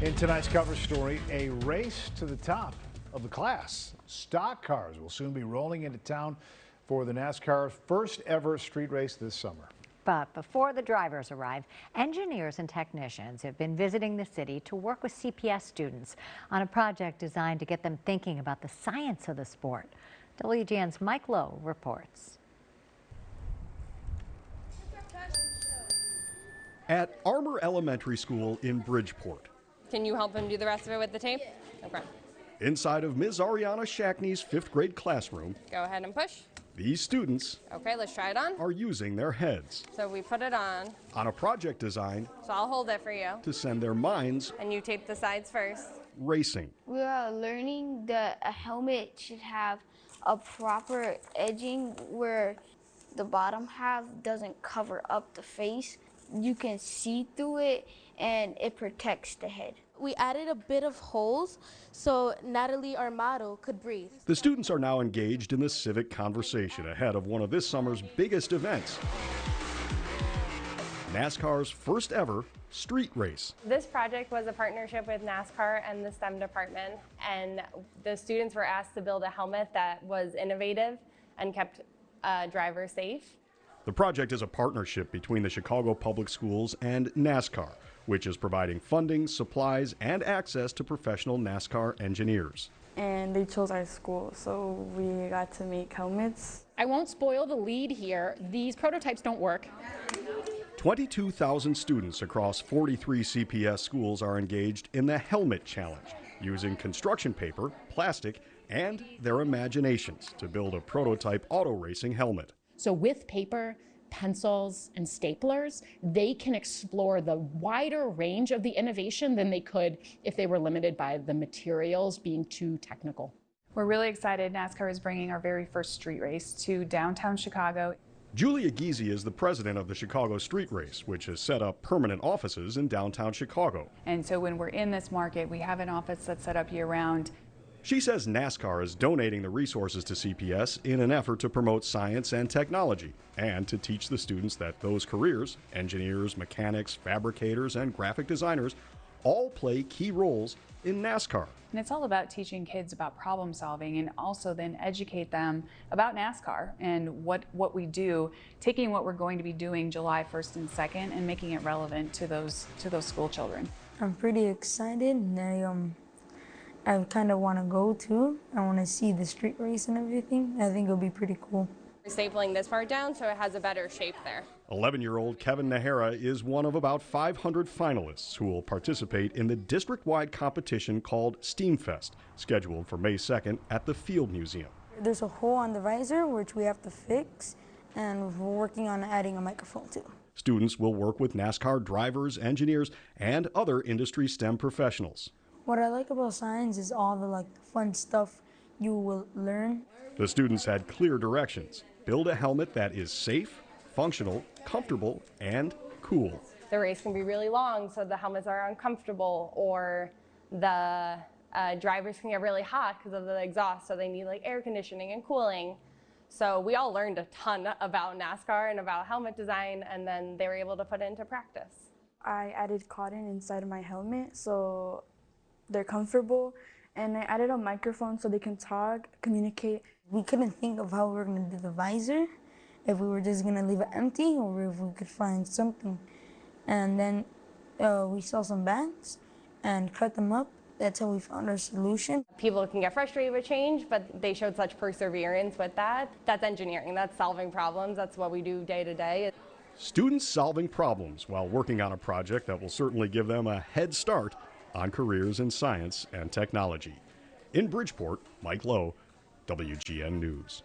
In tonight's cover story, a race to the top of the class. Stock cars will soon be rolling into town for the NASCAR first ever street race this summer. But before the drivers arrive, engineers and technicians have been visiting the city to work with CPS students on a project designed to get them thinking about the science of the sport. WGN's Mike Lowe reports. At Armour Elementary School in Bridgeport. Can you help him do the rest of it with the tape? Okay. Inside of Ms. Ariana Shackney's 5th grade classroom, Go ahead and push. these students Okay, let's try it on. are using their heads So we put it on. on a project designed So I'll hold it for you. to send their minds And you tape the sides first. racing. We are learning that a helmet should have a proper edging where the bottom half doesn't cover up the face. You can see through it and it protects the head. We added a bit of holes so Natalie, our model, could breathe. The students are now engaged in the civic conversation ahead of one of this summer's biggest events, NASCAR's first ever street race. This project was a partnership with NASCAR and the STEM department, and the students were asked to build a helmet that was innovative and kept drivers safe. The project is a partnership between the Chicago Public Schools and NASCAR, which is providing funding, supplies, and access to professional NASCAR engineers. And they chose our school, so we got to make helmets. I won't spoil the lead here. These prototypes don't work. 22,000 students across 43 CPS schools are engaged in the Helmet Challenge, using construction paper, plastic, and their imaginations to build a prototype auto racing helmet. So with paper, pencils, and staplers, they can explore the wider range of the innovation than they could if they were limited by the materials being too technical. We're really excited. NASCAR is bringing our very first street race to downtown Chicago. Julia Giese is the president of the Chicago Street Race, which has set up permanent offices in downtown Chicago. And so when we're in this market, we have an office that's set up year-round. She says NASCAR is donating the resources to CPS in an effort to promote science and technology and to teach the students that those careers, engineers, mechanics, fabricators, and graphic designers, all play key roles in NASCAR. And it's all about teaching kids about problem solving and also then educate them about NASCAR and what we do, taking what we're going to be doing July 1st and 2nd and making it relevant to those school children. I'm pretty excited. I kind of want to go too. I want to see the street race and everything. I think it'll be pretty cool. We're stapling this part down so it has a better shape there. 11-year-old Kevin Nahara is one of about 500 finalists who will participate in the district-wide competition called STEAMFest, scheduled for May 2nd at the Field Museum. There's a hole on the visor which we have to fix, and we're working on adding a microphone too. Students will work with NASCAR drivers, engineers, and other industry STEM professionals. What I like about science is all the fun stuff you will learn. The students had clear directions. Build a helmet that is safe, functional, comfortable, and cool. The race can be really long, so the helmets are uncomfortable, or the drivers can get really hot because of the exhaust, so they need air conditioning and cooling. So we all learned a ton about NASCAR and about helmet design, and then they were able to put it into practice. I added cotton inside of my helmet so they're comfortable, and I added a microphone so they can talk, communicate. We couldn't think of how we were going to do the visor, if we were just going to leave it empty or if we could find something. And then we saw some bags and cut them up. That's how we found our solution. People can get frustrated with change, but they showed such perseverance with that. That's engineering, that's solving problems, that's what we do day to day. Students solving problems while working on a project that will certainly give them a head start on careers in science and technology. In Bridgeport, Mike Lowe, WGN News.